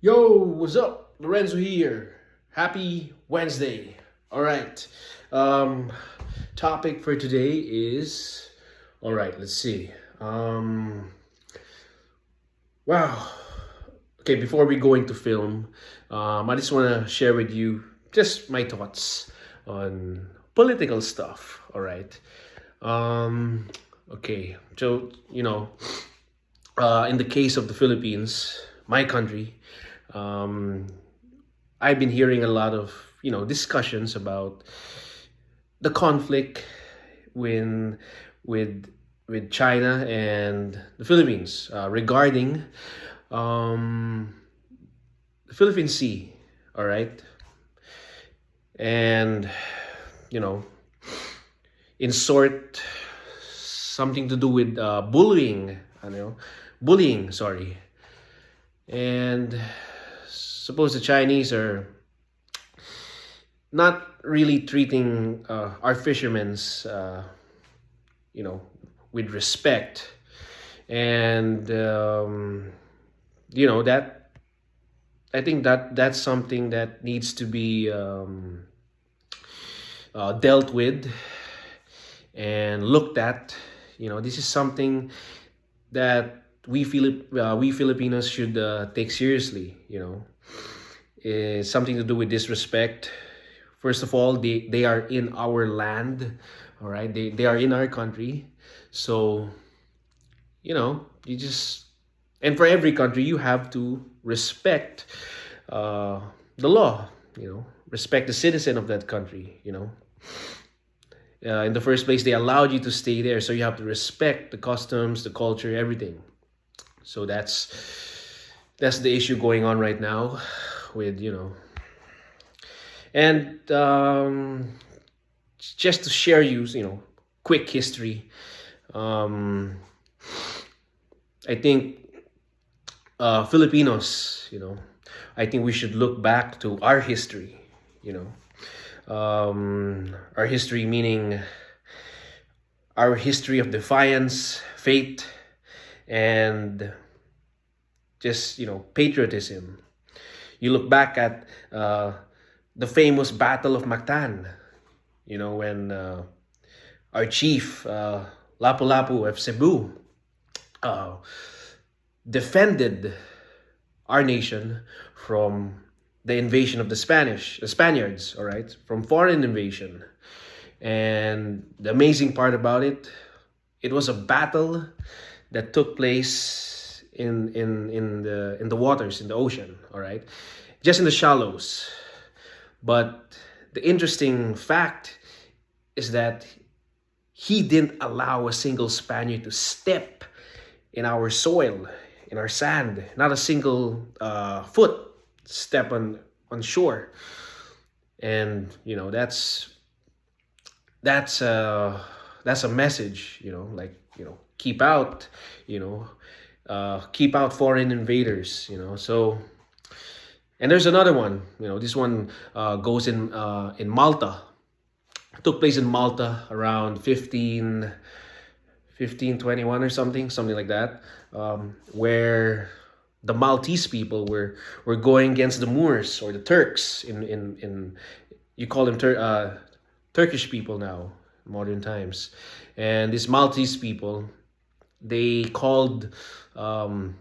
Yo, what's up? Lorenzo here. Happy Wednesday. All right. Um, Topic for today is all right. Let's see. Um, wow. Okay, before we go into film, I just want to share with you just my thoughts on political stuff. All right. Um, okay. So in the case of the Philippines, my country. Um, I've been hearing a lot of discussions about the conflict when with with China and the Philippines regarding um, the Philippine Sea. All right, and you know, in short, something to do with bullying. I know, bullying. Sorry, and suppose the Chinese are not really treating our fishermen's you know with respect, and that I think that's something that needs to be dealt with and looked at. This is something that we Filipinos should take seriously. Is something to do with disrespect. First of all, they are in our land, all right? They are in our country. So, you just, and for every country, you have to respect the law, respect the citizen of that country, In the first place, they allowed you to stay there, so you have to respect the customs, the culture, everything. So that's the issue going on right now with and just to share quick history. um I think Filipinos, I think we should look back to our history. Our history meaning our history of defiance, faith, and just patriotism. You look back at the famous Battle of Mactan, when our chief, Lapu-Lapu of Cebu, uh, defended our nation from the invasion of the Spaniards, all right, from foreign invasion. And the amazing part about it, it was a battle that took place in the waters, in the ocean, all right, just in the shallows. But the interesting fact is that he didn't allow a single Spaniard to step in our soil, in our sand, not a single foot step on shore. And that's a message, keep out foreign invaders. So, and there's another one. This one goes in Malta. It took place in Malta around 1521 or something like that, where the Maltese people were going against the Moors or the Turks. In you call them Turkish people now, modern times. And these Maltese people, they called some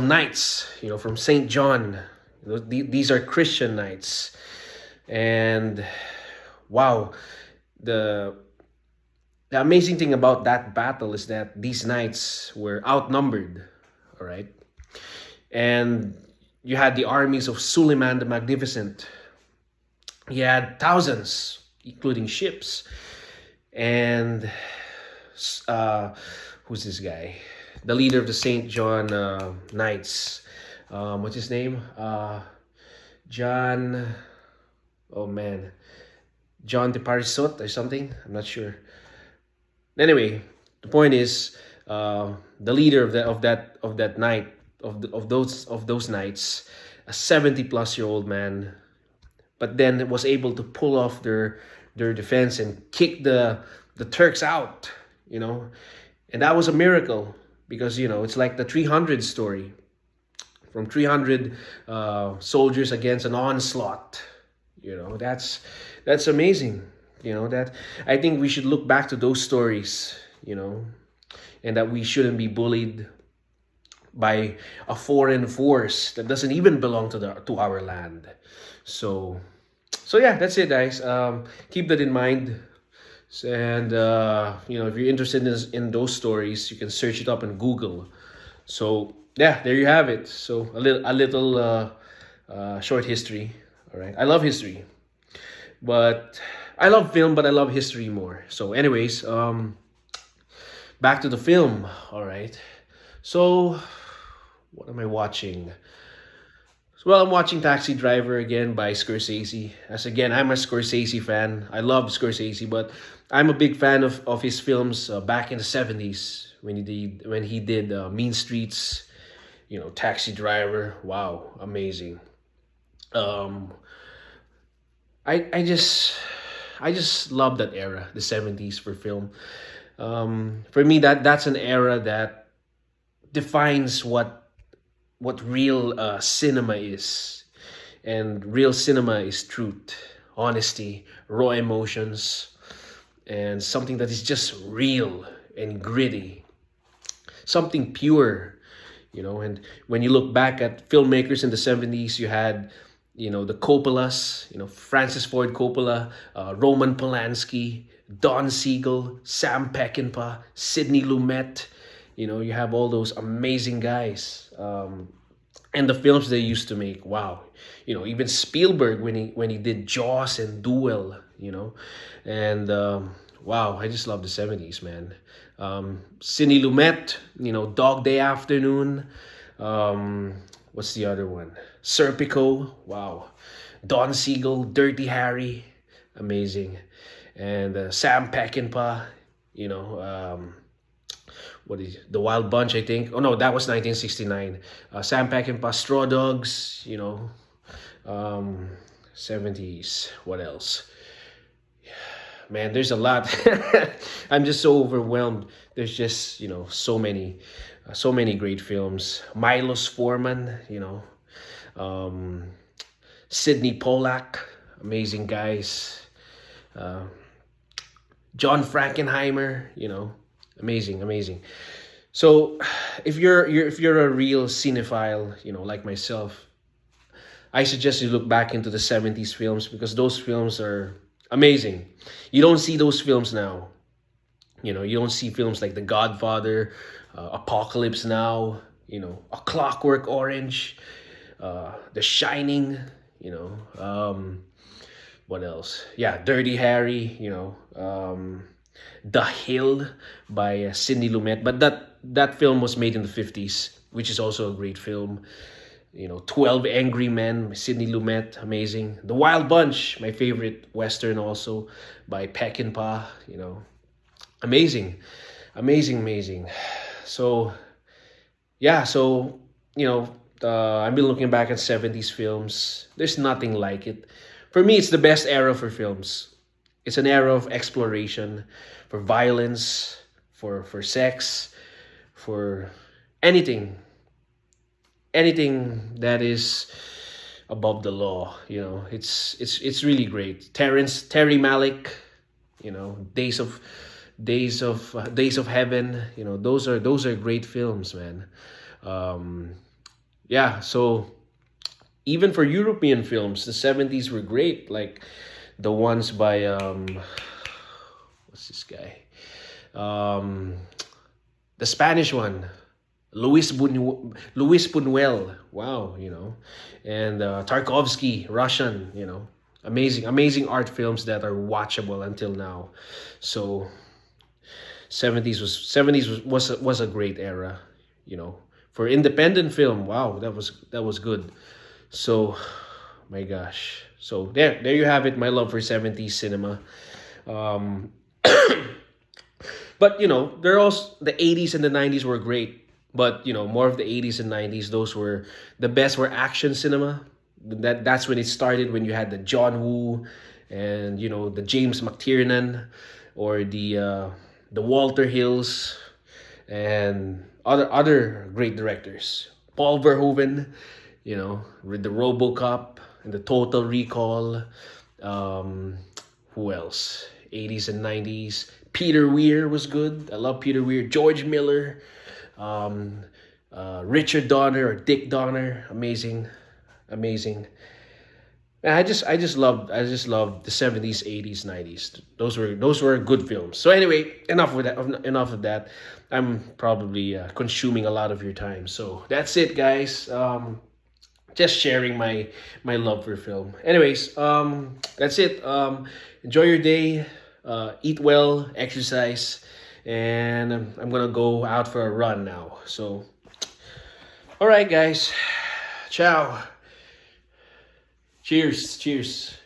knights, from Saint John. These are Christian knights. And wow, the amazing thing about that battle is that these knights were outnumbered, all right? And you had the armies of Suleiman the Magnificent. He had thousands, including ships. And who's this guy? The leader of the Saint John Knights. What's his name? John. Oh man, John de Parisot or something. I'm not sure. Anyway, the point is, the leader of that night of those knights, a 70-plus-year-old man, but then was able to pull off their defense and kick the Turks out. And that was a miracle because it's like the 300 story. from 300 soldiers against an onslaught. That's amazing. That I think we should look back to those stories. And that we shouldn't be bullied by a foreign force that doesn't even belong to our land. So yeah, that's it, guys. Keep that in mind. And if you're interested in those stories, you can search it up in Google. So yeah, there you have it. So a little short history. All right, I love history, but I love film, but I love history more. So, anyways, back to the film. All right. So, what am I watching? Well, I'm watching Taxi Driver again by Scorsese. As again, I'm a Scorsese fan. I love Scorsese, but I'm a big fan of his films back in the 70's when he did Mean Streets, Taxi Driver. Wow, amazing. Um, I just love that era, the 70's for film. For me, that's an era that defines what real cinema is. And real cinema is truth, honesty, raw emotions, and something that is just real and gritty, something pure. And when you look back at filmmakers in the 70's, you had the Coppolas, Francis Ford Coppola, Roman Polanski, Don Siegel, Sam Peckinpah, Sidney Lumet. You have all those amazing guys. And the films they used to make, wow. Even Spielberg when he did Jaws and Duel. And wow, I just love the 70's, man. Sidney Lumet, Dog Day Afternoon. What's the other one? Serpico, wow. Don Siegel, Dirty Harry, amazing. And Sam Peckinpah, what is the Wild Bunch? I think. Oh no, that was 1969. Sam Peckinpah, Straw Dogs. 70's. What else? Man, there's a lot. I'm just so overwhelmed. There's just so many great films. Milos Forman. Um, Sidney Pollack, amazing guys. Uh, John Frankenheimer. Amazing, amazing. So, if you're a real cinephile, like myself, I suggest you look back into the 70's films because those films are amazing. You don't see those films now. You don't see films like The Godfather, Apocalypse Now, A Clockwork Orange, The Shining, what else? Yeah, Dirty Harry, The Hill by Sidney Lumet. But that film was made in the 50's, which is also a great film. 12 Angry Men, Sidney Lumet, amazing. The Wild Bunch, my favorite Western also, by Peckinpah, amazing, amazing, amazing. So, yeah, I've been looking back at 70's films. There's nothing like it. For me, it's the best era for films. It's an era of exploration, for violence, for sex, for anything that is above the law. It's really great. Terry Malick, Days of Heaven. Those are great films, man. Yeah. So even for European films, the 70's were great. Like the ones by what's this guy? The Spanish one, Luis Buñuel. Wow, and Tarkovsky, Russian. Amazing art films that are watchable until now. So 70's was a great era. For independent film. Wow, that was good. So, my gosh. So there you have it. My love for 70's cinema. Um, but there are also the 80's and the 90's were great. But more of the 80's and 90's. Those were the best. Were action cinema. That's when it started. When you had the John Woo, and the James McTiernan, or the Walter Hills, and other great directors. Paul Verhoeven, with the RoboCop and the Total Recall. Um, who else? 80s and 90s. Peter Weir was good. I love Peter Weir. George Miller. Um, Richard Donner or Dick Donner. Amazing. Amazing. And I just loved the 70s, 80s, 90s. Those were good films. So anyway, enough of that. I'm probably consuming a lot of your time. So that's it, guys. Just sharing my love for film. Anyways, that's it. Enjoy your day. Eat well, exercise, and I'm gonna go out for a run now. So, all right, guys. Ciao. Cheers. Cheers.